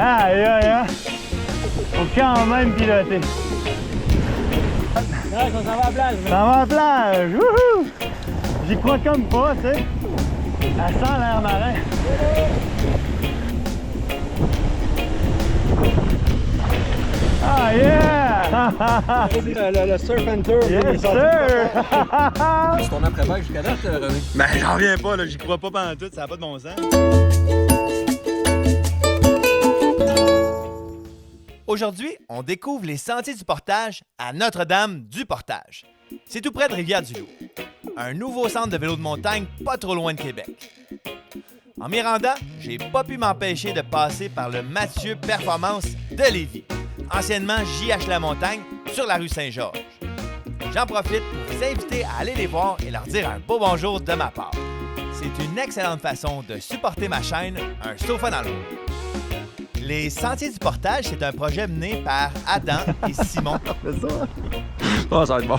Aïe, aïe, aïe. Faut quand même piloter. Non, ça s'en va à la plage. Ça va à la plage. Wouhou! J'y crois comme pas, tu sais. Elle sent l'air marin. Ah, yeah! Le surf and tour. Yes, sir! C'est ton après-bac jusqu'à date, René? Ben, j'en reviens pas, là. J'y crois pas pendant tout. Ça n'a pas de bon sens. Aujourd'hui, on découvre les sentiers du Portage à Notre-Dame-du-Portage. C'est tout près de Rivière-du-Loup. Un nouveau centre de vélo de montagne pas trop loin de Québec. En m'y rendant, j'ai pas pu m'empêcher de passer par le Mathieu Performance de Lévis, anciennement JH La Montagne, sur la rue Saint-Georges. J'en profite pour vous inviter à aller les voir et leur dire un beau bonjour de ma part. C'est une excellente façon de supporter ma chaîne, un sofa dans le monde. Les Sentiers du Portage, c'est un projet mené par Adam et Simon. C'est ça? Oh, ça va être bon.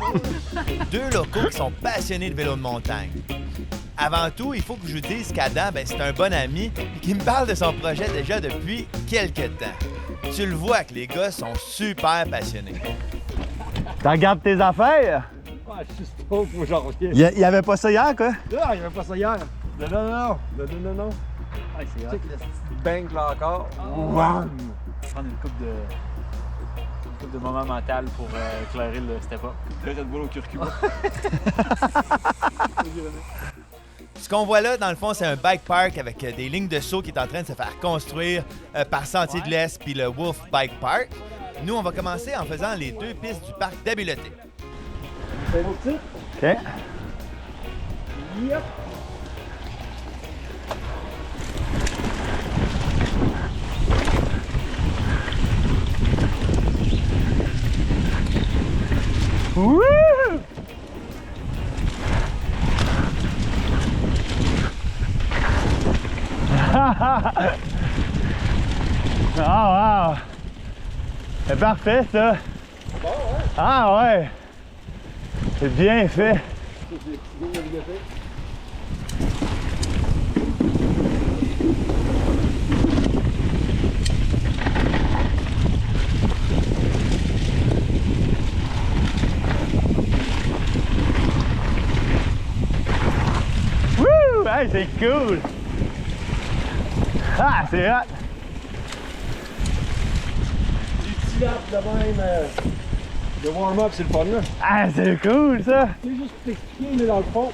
Deux locaux qui sont passionnés de vélo de montagne. Avant tout, il faut que je vous dise qu'Adam, c'est un bon ami et qu'il me parle de son projet déjà depuis quelques temps. Tu le vois que les gars sont super passionnés. Tu regardes tes affaires? Ah, je suis trop pour j'en reviens. Il y avait pas ça hier, quoi? Non, il n'y avait pas ça hier. Non. Ah, c'est hot. Bank là encore. Wow! Prendre une coupe de moment mental pour éclairer le step-up. Le Red Bull au curcuma. Ce qu'on voit là, dans le fond, c'est un bike park avec des lignes de saut qui est en train de se faire construire par Sentier de l'Est puis le Wolf Bike Park. Nous, on va commencer en faisant les deux pistes du parc d'habileté. C'est beau petit? OK. Yep. Wouh! Ah, wow! C'est parfait, ça! Bon, hein? Ah, ouais! C'est bien fait! Wouh! Hey, c'est cool! Ah, c'est hot! Les petits laps de même de warm-up, c'est le fun là. Ah, c'est cool, ça! C'est juste pour t'expliquer, mais dans le fond,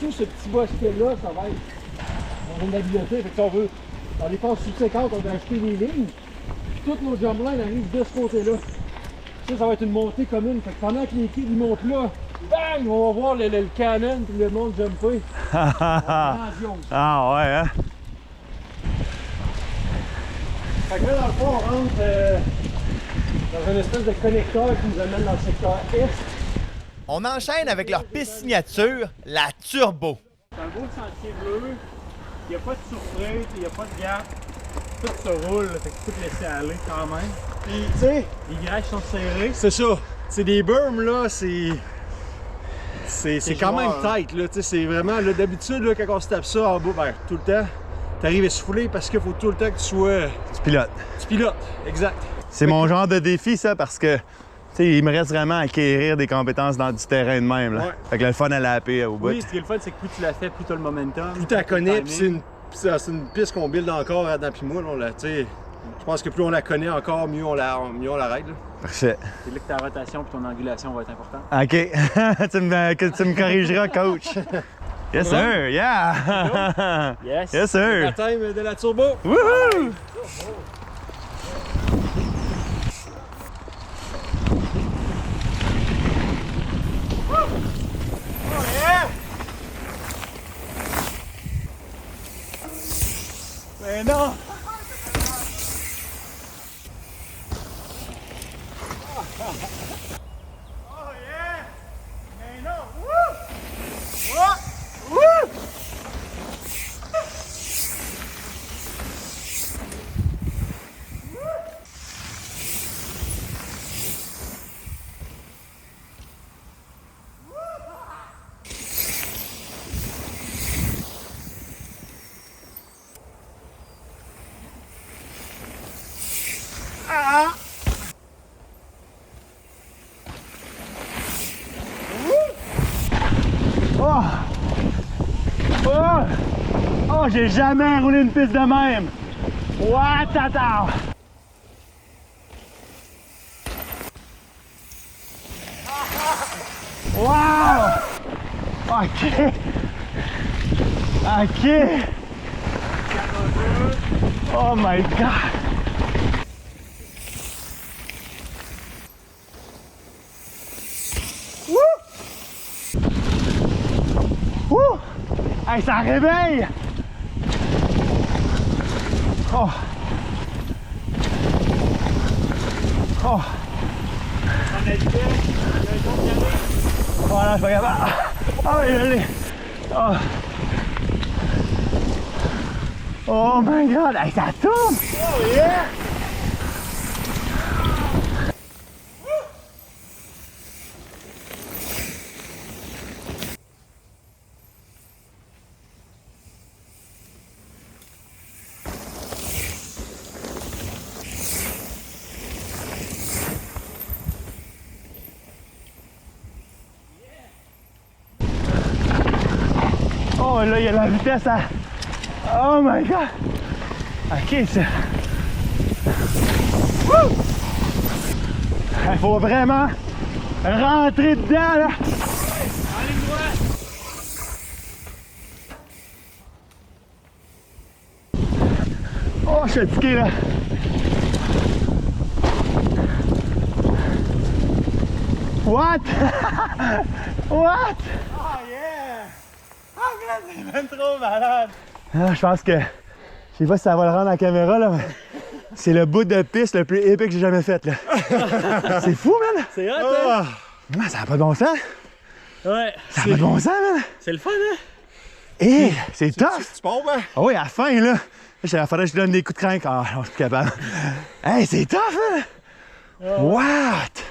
tout ce petit bosquet-là, ça va être dans une habileté. Fait que si on veut, dans les phases subséquentes, on va acheter des lignes. Puis toutes nos jump lines arrivent de ce côté-là. Ça va être une montée commune. Fait que pendant que les kids ils montent là, bang, on va voir le canon puis le monde jumper. Attention. Ah, ouais, hein? Fait que là, dans le fond, on rentre dans une espèce de connecteur qui nous amène dans le secteur Est. On enchaîne avec leur piste signature, la Turbo. C'est un beau sentier bleu. Il n'y a pas de surprise, il n'y a pas de gap. Tout se roule, fait que tu peux te laisser aller quand même. Puis, tu sais, Les virages sont serrés. c'est ça. C'est des berms, là, c'est quand même joueur, tight, là. Tu sais, c'est vraiment, là, d'habitude, là, quand on se tape ça en bas, ben, tout le temps, t'arrives essoufflé parce qu'il faut tout le temps que tu sois. Tu pilotes. Tu pilotes, exact. C'est mon genre de défi, ça, parce que, tu sais, il me reste vraiment à acquérir des compétences dans du terrain de même, là. Ouais. Fait que le fun à la paix au bout. Oui, ce qui est le fun, c'est que plus tu la fais, plus tu as le momentum. Plus tu la connais, puis timing. c'est une piste qu'on build encore, Adam puis moi, là, on la, tu sais, je pense que plus on la connaît encore, mieux on la règle, là. Parfait. C'est là que ta rotation et ton angulation vont être importantes. OK. tu me corrigeras, coach. Yes, sir. Yeah. Yes! Yes, sir. Baptême de la turbo. Wouhou! Mais non! Oh yeah! Mais non! Wouh! Wouh! Wouh! Oh! Oh! Oh, j'ai jamais roulé une piste de même! What? Attends! Wow! OK! OK! Oh my God! Woo! Woo! Hey, ça réveille! Oh! Oh! Voilà, je vais regarder. Ah, il est allé. Oh. Oh my God! Hey, ça tourne! Oh yeah! Oh là, il y a la vitesse à... Oh my God! OK, ça... Il faut vraiment rentrer dedans, là! Oh, je suis fatigué, là! What? What? Oh yeah! Ah, man, c'est même trop malade! Ah, je pense que... Je sais pas si ça va le rendre à la caméra, là, mais... C'est le bout de piste le plus épais que j'ai jamais fait, là. C'est fou, man! C'est hot, hein? Man, ça n'a pas de bon sens! Ouais. Ça n'a pas de bon sens, man! C'est le fun, hein? Hé, c'est tough! Tu pars, ben? Ah oui, à la fin, là, il faudrait que je donne des coups de crank. Ah, non, je suis plus capable. Hey, c'est tough, hein? What?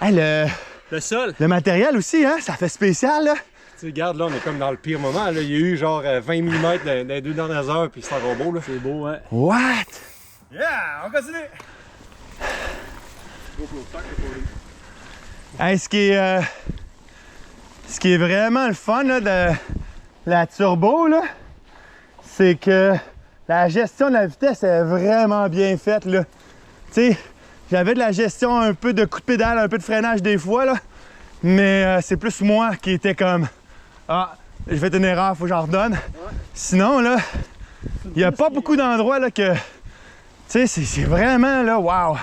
Hey, Le sol. le matériel aussi, hein? Ça fait spécial, là. Tu sais, regarde, là, on est comme dans le pire moment. Là. Il y a eu genre 20 mm dans les 2 dernières heures, puis c'est encore beau, là. C'est beau, hein? What? Yeah, on continue! Hey, ce qui est vraiment le fun, là, de la turbo, là, c'est que la gestion de la vitesse est vraiment bien faite, là. Tu sais, j'avais de la gestion, un peu de coup de pédale, un peu de freinage des fois, là. Mais c'est plus moi qui était comme... Ah, j'ai fait une erreur, faut que j'en redonne. Sinon, là, il n'y a pas beaucoup d'endroits, là, que... Tu sais, c'est vraiment, là, wow!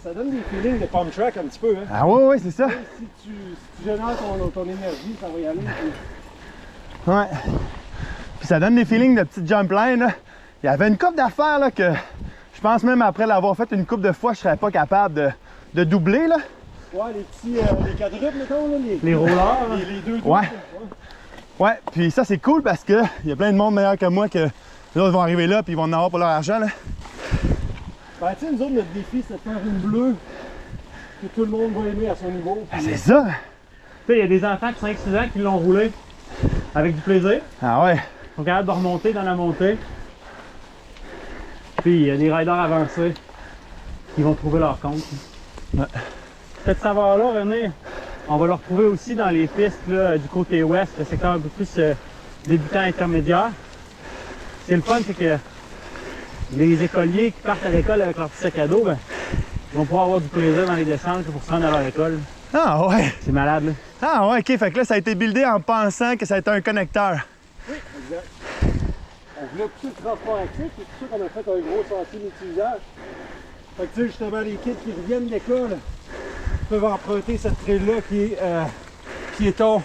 Ça donne des feelings de pump track un petit peu, hein. Ah oui, oui, c'est ça. Si tu génères ton énergie, ça va y aller. Puis... Ouais. Puis ça donne des feelings de petite jump line, là. Il y avait une coupe d'affaires, là, que je pense même après l'avoir fait une coupe de fois, je serais pas capable de doubler, là. Ouais, les petits les quadruples, mettons, là. Les rollers, les deux doubles. Ouais. Ouais, puis ça, c'est cool parce que il y a plein de monde meilleur que moi que les autres vont arriver là puis ils vont en avoir pour leur argent, là. Ben, tu sais, nous autres, notre défi, c'est de faire une bleue que tout le monde va aimer à son niveau. Ah, c'est ça! Tu sais, il y a des enfants de 5-6 ans qui l'ont roulé avec du plaisir. Ah ouais. Ils sont capables de remonter dans la montée. Puis il y a des riders avancés qui vont trouver leur compte. Ouais. Cette saveur-là, René, on va le retrouver aussi dans les pistes là, du côté ouest, le secteur un peu plus débutant intermédiaire. C'est le fun, c'est que les écoliers qui partent à l'école avec leur petit sac à dos, ben, ils vont pouvoir avoir du plaisir dans les descentes pour se rendre à leur école. Ah ouais. C'est malade, là. Ah ouais, ok. Fait que là, ça a été buildé en pensant que ça a été un connecteur. Oui, exact. On voulait pousser le transport actif, c'est pour ça qu'on a fait un gros sentier multi-usage. Fait que tu sais, justement, les kids qui reviennent de l'école peuvent emprunter cette trail-là qui est piéton,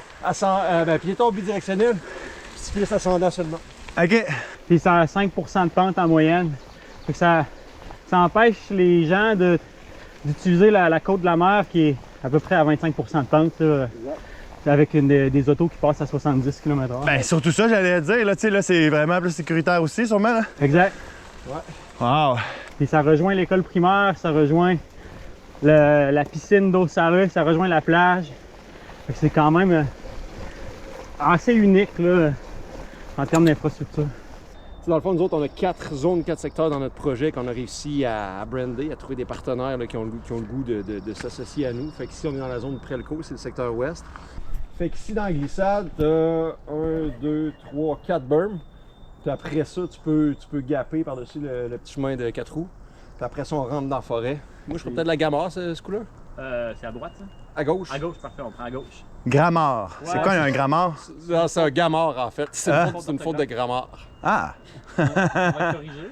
piéton bidirectionnel, cycliste ascendant seulement. Ok. Puis ça a 5% de pente en moyenne. Fait que ça empêche les gens d'utiliser la côte de la mer qui est à peu près à 25% de pente. Là, avec des autos qui passent à 70 km/h. Ben, surtout ça, j'allais dire, là, tu sais, là, c'est vraiment plus sécuritaire aussi, sûrement, là. Exact. Ouais. Wow. Puis ça rejoint l'école primaire, ça rejoint la piscine d'eau salée, ça rejoint la plage. Fait que c'est quand même assez unique, là, en termes d'infrastructure. Dans le fond, nous autres, on a 4 zones, 4 secteurs dans notre projet qu'on a réussi à brander, à trouver des partenaires là, qui ont le goût de s'associer à nous. Fait qu'ici, on est dans la zone de Prelco, c'est le secteur ouest. Fait qu'ici, dans la glissade, t'as 1, 2, 3, 4 berms. Puis après ça, tu peux gapper par-dessus le petit chemin de 4 roues. Puis après ça, on rentre dans la forêt. Moi, je ferais peut-être la Gamard, ce coup-là. C'est à droite, ça? À gauche. À gauche, parfait, on prend à gauche. Gramard. Ouais, C'est quoi un gramard? C'est un Gamard, en fait. C'est une faute de grammaire. Ah! On va corriger.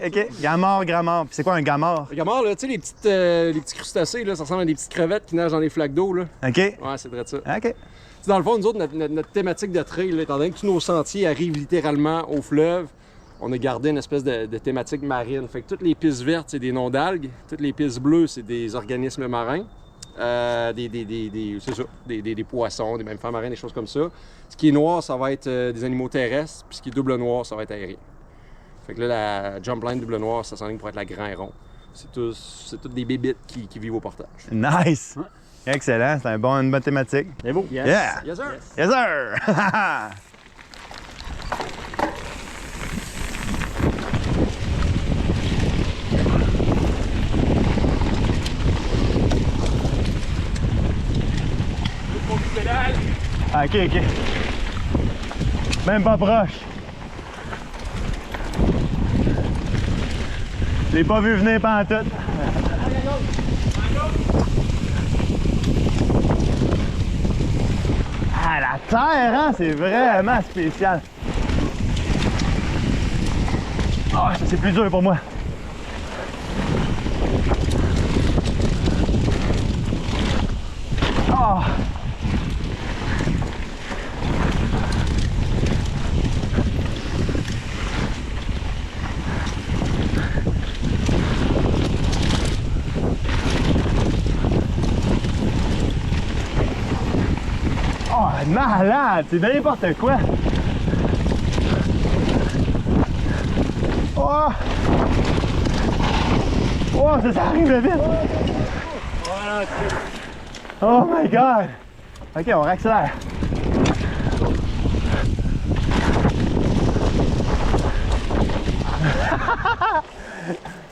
OK. Gramard. Puis c'est quoi un gamard? Le Gamard, là, tu sais, les petits crustacés, là, ça ressemble à des petites crevettes qui nagent dans les flaques d'eau, là. OK. Ouais, c'est vrai de ça. OK. Dans le fond, nous autres, notre thématique de trail, là, étant donné que tous nos sentiers arrivent littéralement au fleuve, on a gardé une espèce de thématique marine. Fait que toutes les pistes vertes, c'est des noms d'algues. Toutes les pistes bleues, c'est des organismes marins. C'est ça, des poissons, des mammifères marins, des choses comme ça. Ce qui est noir, ça va être des animaux terrestres. Puis ce qui est double noir, ça va être aérien. Fait que là, la jump line double noir, ça s'enligne pour être la grand héron. C'est toutes des bébites qui vivent au portage. Nice! Excellent, c'est une bonne thématique. C'est beau. Yes. Yeah! Yes, sir! Yes, sir! OK. Même pas proche. Je l'ai pas vu venir pantoute. Ah, la terre, hein, c'est vraiment spécial. Ah, ça c'est plus dur pour moi. Ah! Oh, malade! C'est n'importe quoi! Oh! Oh, ça arrive vite! Oh my god! Ok, on réaccélère.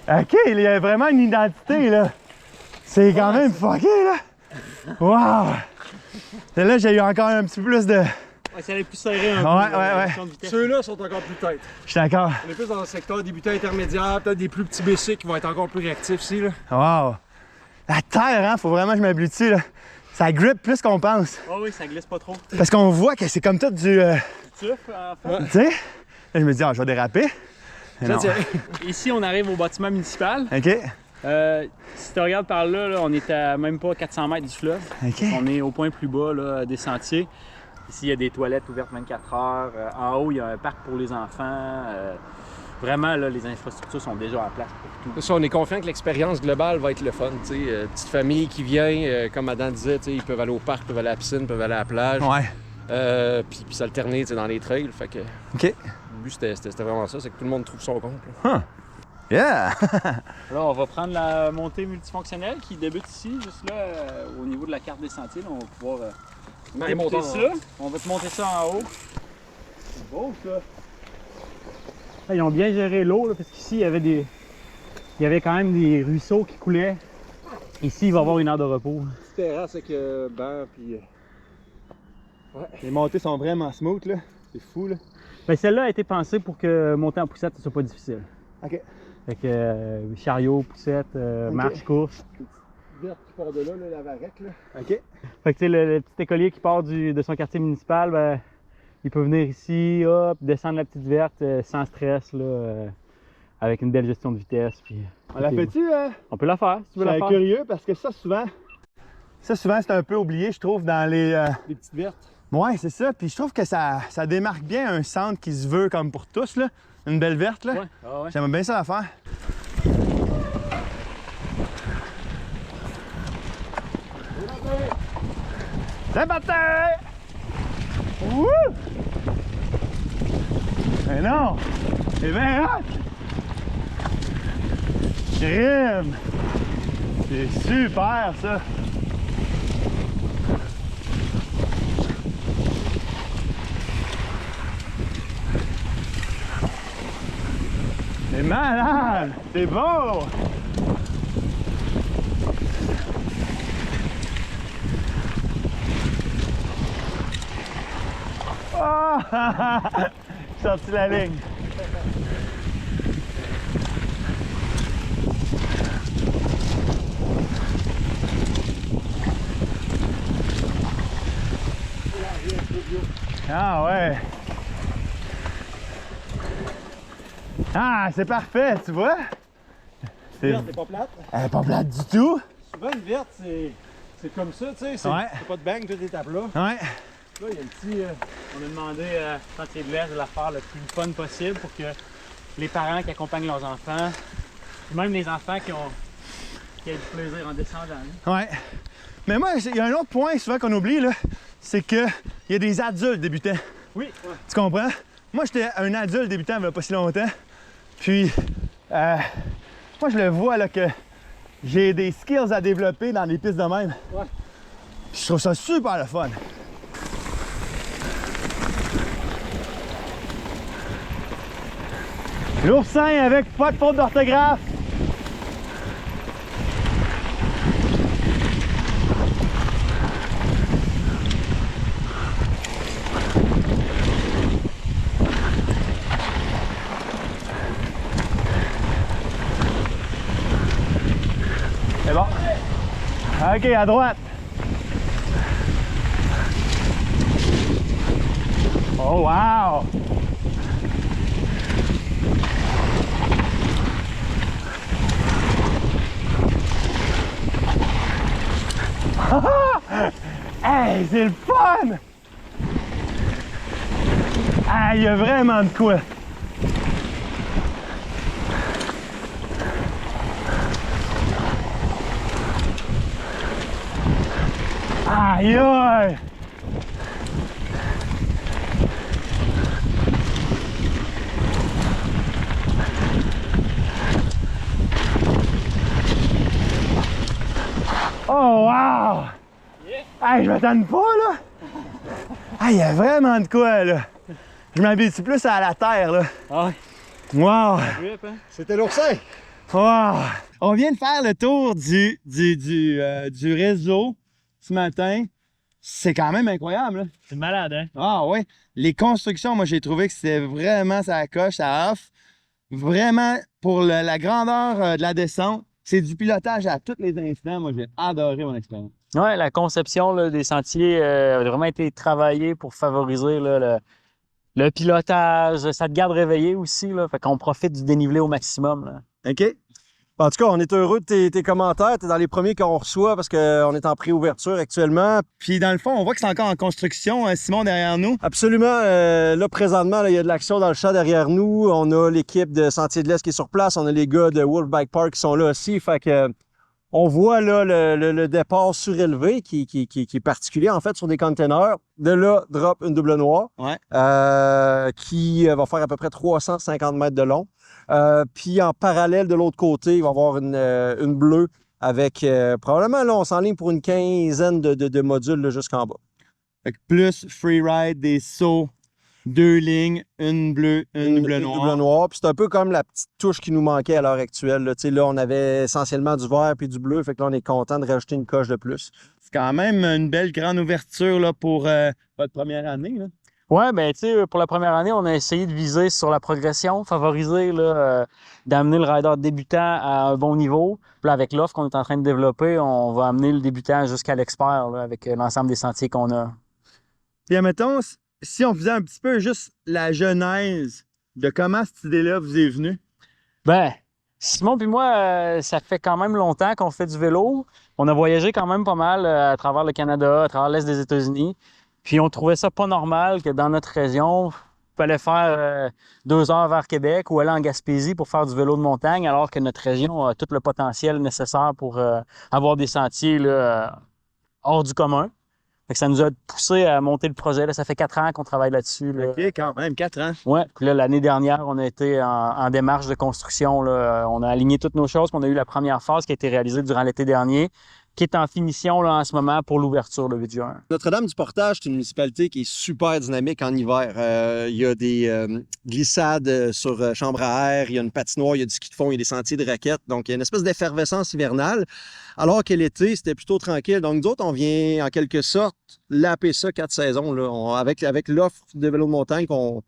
Ok, il y a vraiment une identité là. C'est quand même fucké là! Wow! Là, j'ai eu encore un petit peu plus de... Ouais, ça allait plus serré un peu. Ouais. Ceux-là sont encore plus têtes. Je suis d'accord. On est plus dans le secteur débutant intermédiaire, peut-être des plus petits BC qui vont être encore plus réactifs ici, là. Wow! La terre, hein, faut vraiment que je m'habitue dessus, là. Ça grippe plus qu'on pense. Oh oui, ça glisse pas trop. Parce qu'on voit que c'est comme tout du... Tu en fait. Tu sais? Là, je me dis, ah, je vais déraper. Mais non. Ici, on arrive au bâtiment municipal. OK. Si tu regardes par là, on est à même pas 400 mètres du fleuve. OK. On est au point plus bas là, des sentiers. Ici, il y a des toilettes ouvertes 24 heures. En haut, il y a un parc pour les enfants. Vraiment, là, les infrastructures sont déjà en place pour tout. Ça, on est confiant que l'expérience globale va être le fun. Petite famille qui vient, comme Adam disait, ils peuvent aller au parc, peuvent aller à la piscine, peuvent aller à la plage. Ouais. Puis s'alterner dans les trails. Fait que, OK. le but, c'était vraiment ça, c'est que tout le monde trouve son compte. Là. Yeah! Là, on va prendre la montée multifonctionnelle qui débute ici, juste là, au niveau de la carte des sentiers. Là, on va pouvoir monter ça. On va te monter ça en haut. C'est beau, ça. Là, ils ont bien géré l'eau, parce qu'ici, il y avait quand même des ruisseaux qui coulaient. Ici, il va y avoir une heure de repos. Terrasse avec banc, puis... Ouais. Les montées sont vraiment smooth, là. C'est fou, là. Ben, celle-là a été pensée pour que monter en poussette, ce soit pas difficile. OK. Fait que chariot, poussette, marche, course. Verte qui part de là, la varette, là. OK. Fait que tu sais, le petit écolier qui part de son quartier municipal, ben, il peut venir ici, hop, descendre la petite verte sans stress, là, avec une belle gestion de vitesse. Puis, On la fait-tu? on peut la faire, si tu veux la faire. Curieux parce que ça, souvent, c'est un peu oublié, je trouve, dans les... Les petites vertes. Ouais, c'est ça. Puis je trouve que ça démarque bien un centre qui se veut comme pour tous, là. Une belle verte, là. Ouais. Ah ouais. J'aimerais bien ça à faire. C'est parti! Wouh! Mais non! C'est bien hot! Crime! C'est super, ça! C'est malade! C'est beau! Oh! J'ai sorti la ligne. Ah ouais! Ah, c'est parfait, tu vois? Une verte, c'est pas plate. Elle est pas plate du tout. Souvent, une verte, c'est comme ça, tu sais. C'est Ouais. pas de bang, tout est à plat. Ouais. Là, il y a un petit. On a demandé à Sentier de l'Est de la faire le plus fun possible pour que les parents qui accompagnent leurs enfants, même les enfants qui aient du plaisir en descendant. Là. Ouais. Mais moi, il y a un autre point souvent qu'on oublie, là, c'est qu'il y a des adultes débutants. Oui. Tu comprends? Moi, j'étais un adulte débutant il n'y a pas si longtemps. Puis, moi, je le vois là, que j'ai des skills à développer dans les pistes de même. Ouais. Puis je trouve ça super le fun. L'oursin avec pas de faute d'orthographe. C'est bon. OK, à droite. Oh, wow! Hey, c'est le fun! Ah, il y a vraiment de quoi. Aïe aïe! Oh wow! Hey, je m'attends pas là! Ah, il y a vraiment de quoi là! Je m'habitue plus à la terre là. Ah ouais. Wow! Grip, hein? C'était l'oursin! Wow! On vient de faire le tour du réseau ce matin. C'est quand même incroyable là. C'est malade, hein? Ah ouais! Les constructions, moi j'ai trouvé que c'était vraiment ça coche, ça offre. Vraiment, pour la grandeur de la descente, c'est du pilotage à tous les instants. Moi j'ai adoré mon expérience. Ouais, la conception là, des sentiers a vraiment été travaillée pour favoriser là, le pilotage. Ça te garde réveillé aussi, là. Fait qu'on profite du dénivelé au maximum, là. OK. En tout cas, on est heureux de tes commentaires. Tu es dans les premiers qu'on reçoit parce qu'on est en préouverture actuellement. Puis dans le fond, on voit que c'est encore en construction, Simon, derrière nous. Absolument. Là, présentement, là, il y a de l'action dans le champ derrière nous. On a l'équipe de Sentier de l'Est qui est sur place. On a les gars de Wolf Bike Park qui sont là aussi. Fait que on voit là le départ surélevé qui est particulier en fait sur des containers. De là, drop une double noire qui va faire à peu près 350 mètres de long. Puis en parallèle de l'autre côté, il va y avoir une bleue avec probablement là, on s'enligne pour une quinzaine de modules là, jusqu'en bas. Fait que plus freeride, des sauts, 2 lignes, une bleue, une double noire. Double noire. Puis c'est un peu comme la petite touche qui nous manquait à l'heure actuelle. Là. Là, on avait essentiellement du vert puis du bleu. Fait que là, on est content de rajouter une coche de plus. C'est quand même une belle grande ouverture là, pour votre première année. Là. Ouais, ben tu sais, pour la première année, on a essayé de viser sur la progression, favoriser là, d'amener le rider débutant à un bon niveau. Puis là, avec l'offre qu'on est en train de développer, on va amener le débutant jusqu'à l'expert là, avec l'ensemble des sentiers qu'on a. Puis admettons, si on faisait un petit peu juste la genèse de comment cette idée-là vous est venue. Ben, Simon puis moi, ça fait quand même longtemps qu'on fait du vélo. On a voyagé quand même pas mal à travers le Canada, à travers l'Est des États-Unis. Puis on trouvait ça pas normal que dans notre région, il fallait faire 2 heures vers Québec ou aller en Gaspésie pour faire du vélo de montagne, alors que notre région a tout le potentiel nécessaire pour avoir des sentiers là, hors du commun. Fait que ça nous a poussé à monter le projet. Là. Ça fait 4 ans qu'on travaille là-dessus. Là. OK, quand même, 4 ans. Ouais. Puis là, l'année dernière, on a été en démarche de construction. Là. On a aligné toutes nos choses. Puis on a eu la première phase qui a été réalisée durant l'été dernier. qui est en finition là, en ce moment pour l'ouverture le 8 juin. Notre-Dame-du-Portage, c'est une municipalité qui est super dynamique en hiver. Il y a des glissades sur chambre à air, il y a une patinoire, il y a du ski de fond, il y a des sentiers de raquettes. Donc, il y a une espèce d'effervescence hivernale, alors que l'été, c'était plutôt tranquille. Donc, nous autres, on vient en quelque sorte laper ça 4 saisons. Là. Avec l'offre de vélo de montagne qu'on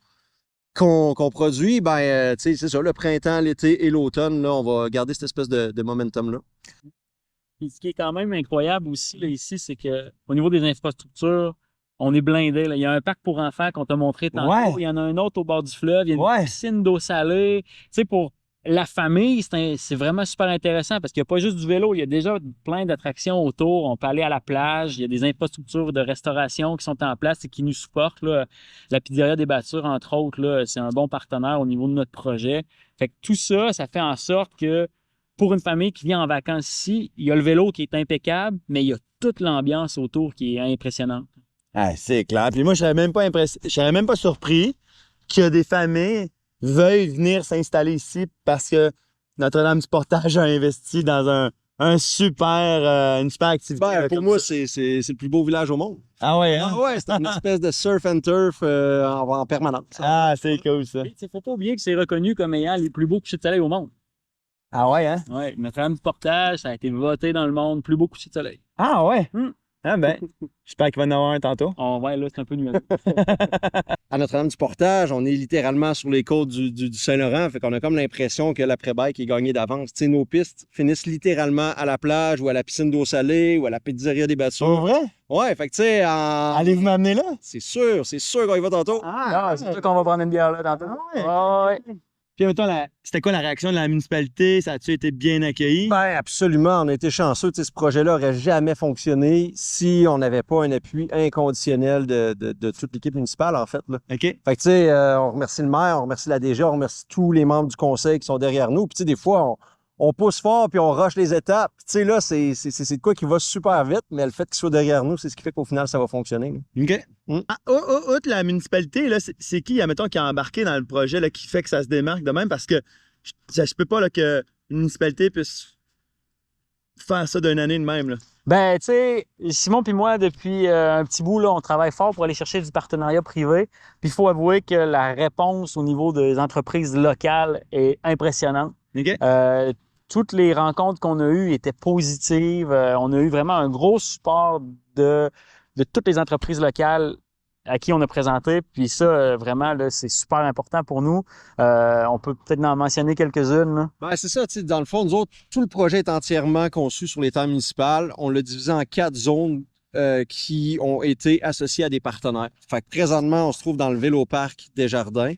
produit, ben, c'est ça, le printemps, l'été et l'automne, là, on va garder cette espèce de momentum-là. Puis ce qui est quand même incroyable aussi là, ici, c'est qu'au niveau des infrastructures, on est blindé. Là. Il y a un parc pour enfants qu'on t'a montré tantôt. Ouais. Il y en a un autre au bord du fleuve. Il y a une piscine d'eau salée. Tu sais, pour la famille, c'est vraiment super intéressant parce qu'il n'y a pas juste du vélo. Il y a déjà plein d'attractions autour. On peut aller à la plage. Il y a des infrastructures de restauration qui sont en place et qui nous supportent. Là. La Pizzeria des Battures, entre autres, là, c'est un bon partenaire au niveau de notre projet. Fait que tout ça, ça fait en sorte que pour une famille qui vient en vacances ici, il y a le vélo qui est impeccable, mais il y a toute l'ambiance autour qui est impressionnante. Ah, c'est clair. Puis moi, je serais même pas surpris que des familles veuillent venir s'installer ici parce que Notre-Dame-du-Portage a investi dans une super activité. Ben, pour moi, c'est le plus beau village au monde. Ah ouais, hein? Ah ouais, c'est une espèce de surf and turf en permanence. Ah, c'est cool ça. Il ne faut pas oublier que c'est reconnu comme ayant les plus beaux couchers de soleil au monde. Ah ouais, hein? Oui, Notre-Dame-du-Portage, ça a été voté dans le monde, plus beau coucher de soleil. Ah ouais? Hmm. Ah ben, j'espère qu'il va y en avoir un tantôt. Oh, ouais, là, c'est un peu nuageux. À Notre-Dame-du-Portage, on est littéralement sur les côtes du Saint-Laurent, fait qu'on a comme l'impression que l'après-bike est gagné d'avance. Tu sais, nos pistes finissent littéralement à la plage ou à la piscine d'eau salée ou à la pizzeria des C'est Battures. vrai? Ouais, fait que tu sais, Allez-vous m'amener là? c'est sûr qu'on y va tantôt. Ah, c'est sûr qu'on va prendre une bière là tantôt. ouais. Ouais. Puis mettons, c'était quoi la réaction de la municipalité? Ça a-tu été bien accueilli? Ben absolument, on a été chanceux. Tu sais, ce projet-là n'aurait jamais fonctionné si on n'avait pas un appui inconditionnel de toute l'équipe municipale, en fait. Là. OK. Fait que tu sais, on remercie le maire, on remercie la DG, on remercie tous les membres du conseil qui sont derrière nous. Puis tu sais, des fois, on pousse fort puis on rush les étapes. Tu sais, là, c'est de quoi qui va super vite, mais le fait qu'il soit derrière nous, c'est ce qui fait qu'au final, ça va fonctionner. Là. OK. Ah, outre la municipalité, là, c'est qui, admettons, qui a embarqué dans le projet là, qui fait que ça se démarque de même? Parce que je peux pas là, qu'une municipalité puisse faire ça d'une année de même. Là. Ben, tu sais, Simon puis moi, depuis un petit bout, là, on travaille fort pour aller chercher du partenariat privé. Puis il faut avouer que la réponse au niveau des entreprises locales est impressionnante. OK? Toutes les rencontres qu'on a eues étaient positives. On a eu vraiment un gros support de toutes les entreprises locales à qui on a présenté. Puis ça, vraiment, là, c'est super important pour nous. On peut peut-être en mentionner quelques-unes. Là. Ben, c'est ça, tu sais, dans le fond, nous autres, tout le projet est entièrement conçu sur les terres municipales. On l'a divisé en 4 zones qui ont été associées à des partenaires. Fait que présentement, on se trouve dans le Véloparc Desjardins.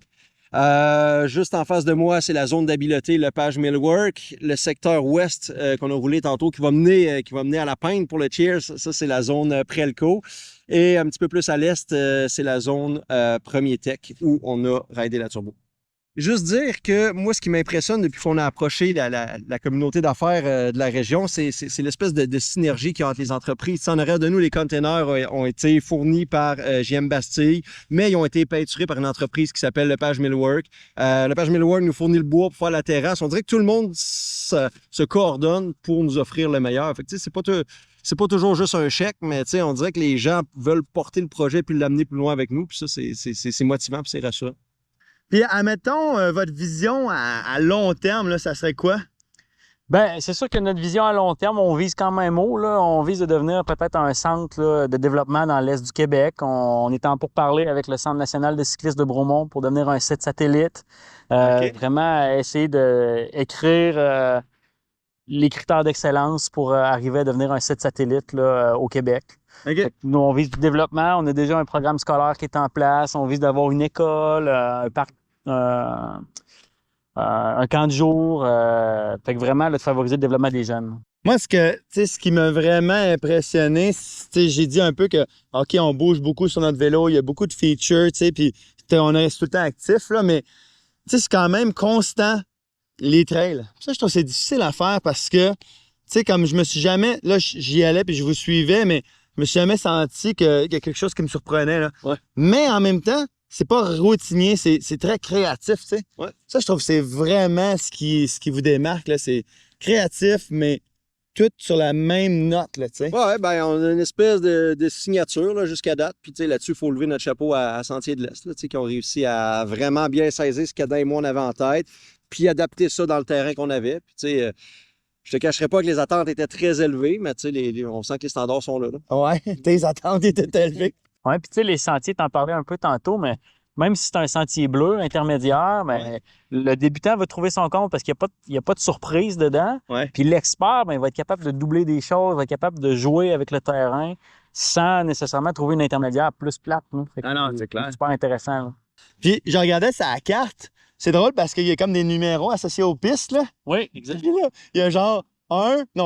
Juste en face de moi, c'est la zone d'habileté Lepage Millwork. Le secteur ouest qu'on a roulé tantôt qui va mener à la Pinte pour le Cheers. Ça, c'est la zone Prelco. Et un petit peu plus à l'est, c'est la zone Premier Tech où on a raidé la turbo. Juste dire que moi, ce qui m'impressionne depuis qu'on a approché la communauté d'affaires de la région, c'est l'espèce de synergie qu'il y a entre les entreprises. En arrière de nous, les containers ont été fournis par JM Bastille, mais ils ont été peinturés par une entreprise qui s'appelle Lepage Millwork. Lepage Millwork nous fournit le bois pour faire la terrasse. On dirait que tout le monde se coordonne pour nous offrir le meilleur. Fait que, c'est pas toujours juste un chèque, mais on dirait que les gens veulent porter le projet puis l'amener plus loin avec nous. Puis ça, c'est motivant puis c'est rassurant. Puis, admettons, votre vision à long terme, là, ça serait quoi? Ben, c'est sûr que notre vision à long terme, on vise quand même haut. Là. On vise de devenir peut-être un centre là, de développement dans l'Est du Québec. On est en pourparlers avec le Centre national de cyclisme de Bromont pour devenir un site satellite. OK. Vraiment essayer d'écrire les critères d'excellence pour arriver à devenir un site satellite là, au Québec. OK. Nous, on vise du développement. On a déjà un programme scolaire qui est en place. On vise d'avoir une école, un parc, un camp de jour. Fait que vraiment, là, de favoriser le développement des jeunes. Moi, ce qui m'a vraiment impressionné, j'ai dit un peu que, OK, on bouge beaucoup sur notre vélo, il y a beaucoup de features, puis on reste tout le temps actif, là, mais c'est quand même constant, les trails. Ça, je trouve que c'est difficile à faire parce que, comme je me suis jamais, là, j'y allais puis je vous suivais, mais je me suis jamais senti qu'il y a quelque chose qui me surprenait, là. Ouais. Mais en même temps, c'est pas routinier, c'est très créatif, tu sais. Ouais. Ça, je trouve que c'est vraiment ce qui vous démarque, là. C'est créatif, mais toutes sur la même note, là, tu sais. Ouais, ben on a une espèce de signature là, jusqu'à date. Puis là-dessus, il faut lever notre chapeau à Sentier de l'Est, là, qui ont réussi à vraiment bien saisir ce qu'Adam et moi on avait en tête, puis adapter ça dans le terrain qu'on avait. Puis je te cacherai pas que les attentes étaient très élevées, mais on sent que les standards sont là. Ouais, tes attentes étaient élevées. Ouais, puis tu sais, les sentiers, t'en parlais un peu tantôt, mais même si c'est un sentier bleu intermédiaire, mais le débutant va trouver son compte parce qu'il n'y a pas de surprise dedans. Ouais. Puis l'expert, ben, il va être capable de doubler des choses, va être capable de jouer avec le terrain sans nécessairement trouver une intermédiaire plus plate. Hein. Fait que c'est clair. C'est super intéressant. Là. Puis je regardais sa carte. C'est drôle parce qu'il y a comme des numéros associés aux pistes, là. Oui, exactement. Puis là, il y a genre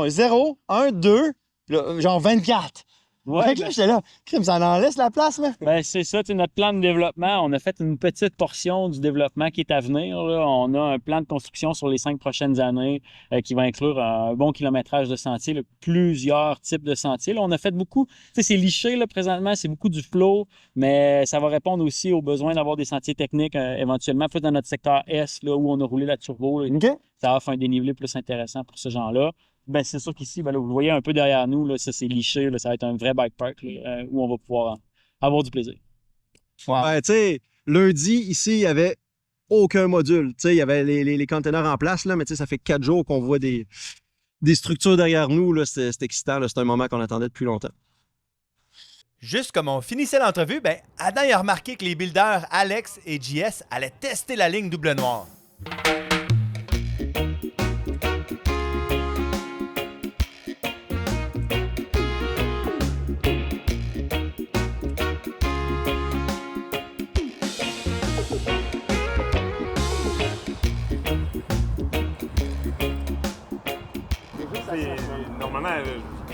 0, 1, 2, là, genre 24. Ouais, Fait que là, j'étais là, crime, ça en laisse la place, là. ben, c'est ça, notre plan de développement. On a fait une petite portion du développement qui est à venir. Là. On a un plan de construction sur les 5 prochaines années qui va inclure un bon kilométrage de sentiers, là, plusieurs types de sentiers. Là, on a fait beaucoup, c'est liché là, présentement, c'est beaucoup du flow, mais ça va répondre aussi aux besoins d'avoir des sentiers techniques éventuellement, plus dans notre secteur S, là, où on a roulé la turbo. Là, OK. Ça offre un dénivelé plus intéressant pour ce genre-là. Ben, c'est sûr qu'ici, ben, là, vous voyez un peu derrière nous, là, ça c'est liché, là, ça va être un vrai bike park là, où on va pouvoir avoir du plaisir. Wow. Ouais, lundi, ici, il n'y avait aucun module. Il y avait les containers en place, là, mais ça fait 4 jours qu'on voit des structures derrière nous. C'est excitant, c'est un moment qu'on attendait depuis longtemps. Juste comme on finissait l'entrevue, ben Adam a remarqué que les builders Alex et JS allaient tester la ligne double noire. Normalement,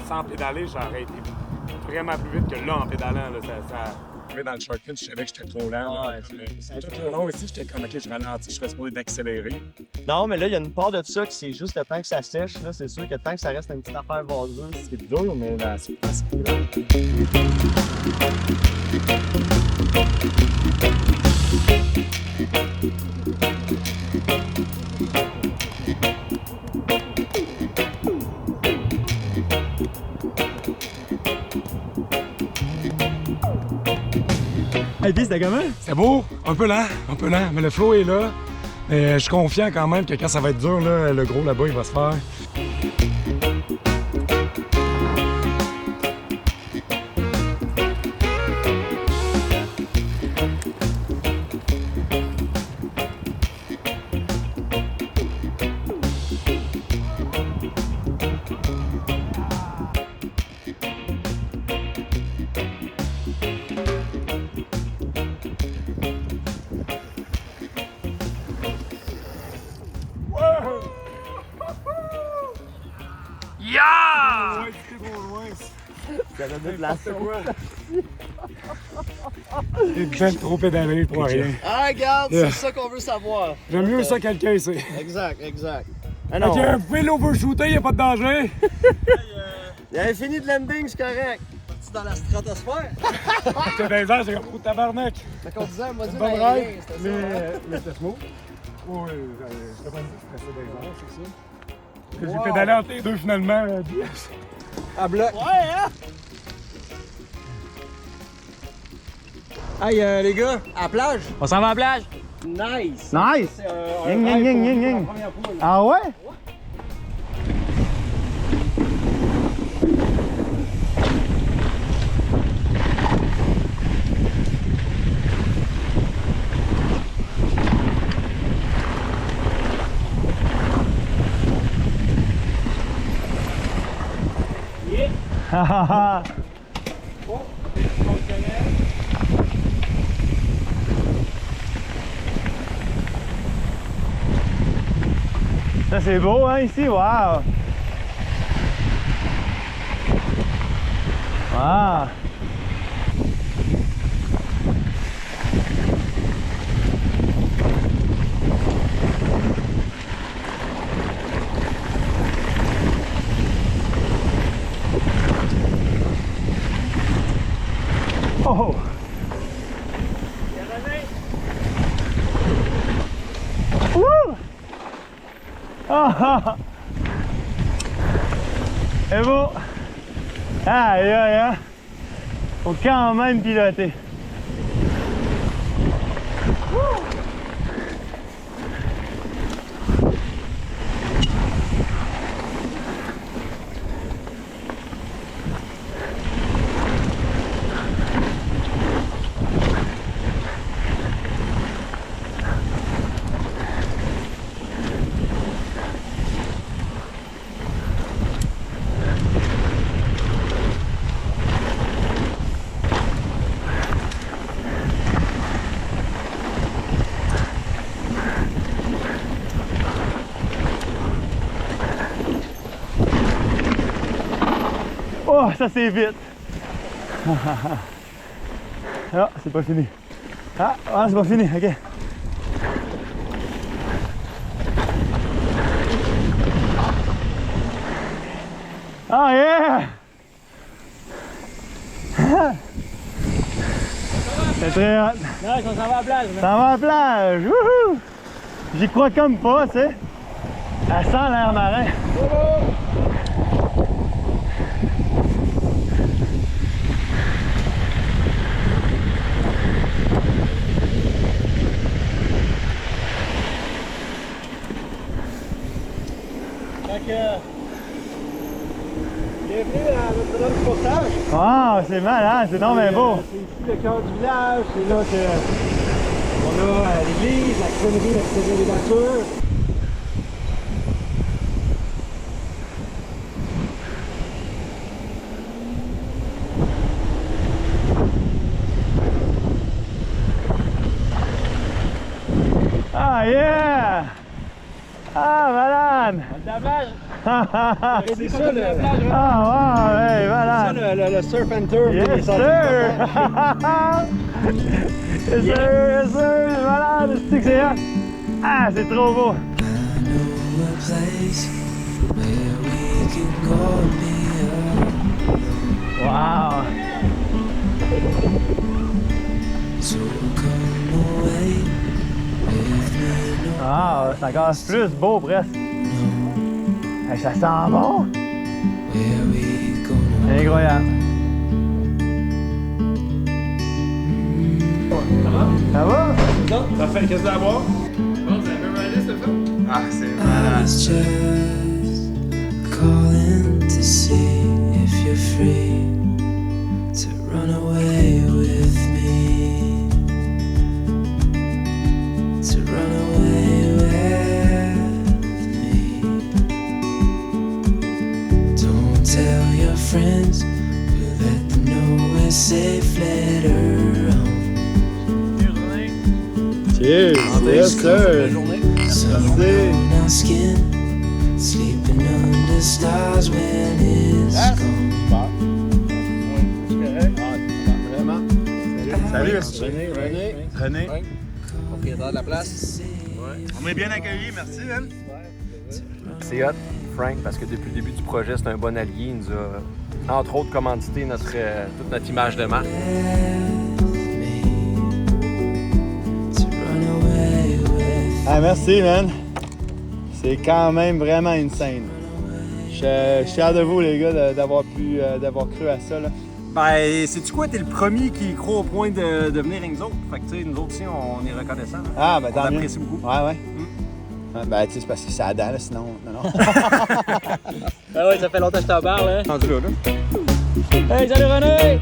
sans pédaler, j'aurais été vraiment plus vite que là en pédalant. Là, ça... Dans le shortcut, je savais que j'étais trop lent. Tout le long ici, j'étais comme, OK, je ralentis, je serais supposé d'accélérer. Non, mais là, il y a une part de ça que c'est juste le temps que ça sèche. Là, c'est sûr que tant que ça reste une petite affaire vaseuse, c'est dur, mais là, c'est pas si grave. Hey, puis c'était comment? C'est beau, un peu lent, mais le flow est là. Et je suis confiant quand même que quand ça va être dur, là, le gros là-bas, il va se faire. J'ai bien trop pédalé pour rien. Ah, regarde, c'est ça qu'on veut savoir. J'aime mieux ça qu'elle c'est. Exact. Ah Ok, vous pouvez l'overshooter, il n'y a pas de danger. Il avait fini de landing, c'est correct. C'est dans la stratosphère. J'étais dans les airs, j'ai comme trop de tabarnak. Fait qu'on disait un module Bon aérien, rêve, c'était ça. mais c'était smooth. Oui, je te pas dit que c'était dans les airs, c'est ça. Wow. J'ai pédalé entre les deux finalement. À bloc. Ouais, hein? Hey, les gars, à la plage. On s'en va à la plage? Nice. Nice! C'est un Ying, rêve ying, pour ying, nous, ying. la première fois, là. Ah ouais? Ha ha ha! Ça c'est beau hein ici, waouh! Waouh! Oh! Wouh! Ah, ah. C'est beau. Aïe, aïe, aïe. Faut quand même piloter. Oh, ça c'est vite. Ah, c'est pas fini. Ah, c'est pas fini, ok. Ah, yeah! C'est très hot. Non, on s'en va à la plage. Ça va à la plage. Wouhou! J'y crois comme pas, tu sais. Elle sent l'air marin. Bienvenue à Notre-Dame du Portage. Ah, c'est malade, c'est donc bien beau. C'est ici le cœur du village. C'est là qu'on a l'église, la crèmerie, la crèmerie des voitures. Ah, yeah! Ah, malade! La plage. C'est ça le, Ah, wow, hey, malade! le surf and turf. Yes, des sir! Yes, sir, yes, sir! Malade, c'est que c'est hot. Ah, c'est trop beau! Wow! Ah, c'est encore plus beau presque. Hey, ça sent bon! C'est incroyable! Ça va? Ça fait qu'est-ce que à boire? Bon, vous avez ridé, c'est ça? Ah, c'est malade. Calling to see if you're free to run away with me, to run away with me. Don't tell your friends, we'll let them know we're safe later on. Cheers! Yes, sir! Somewhere on our skin, sleeping under stars when it's gone. Vraiment. Salut! René. Propriétaire de la place. On est bien accueillis, merci, man. C'est hot, Frank, parce que depuis le début du projet, c'est un bon allié. Il nous a, entre autres, commandité toute notre image de marque. Ah, merci, man. C'est quand même vraiment insane. Je suis fier de vous, les gars, d'avoir cru à ça, là. Ben, sais-tu quoi? T'es le premier qui croit au point de venir avec nous autres. Fait que, tu sais, nous autres aussi, on est reconnaissants. Là. Ah, ben On tant mieux. apprécie beaucoup. Ouais, ouais. Ah, ben, tu sais, c'est parce que c'est à dents, là, sinon... Non. Ah ouais, ça fait longtemps que je t'en parle, hein. Rendu là. Hey, salut René!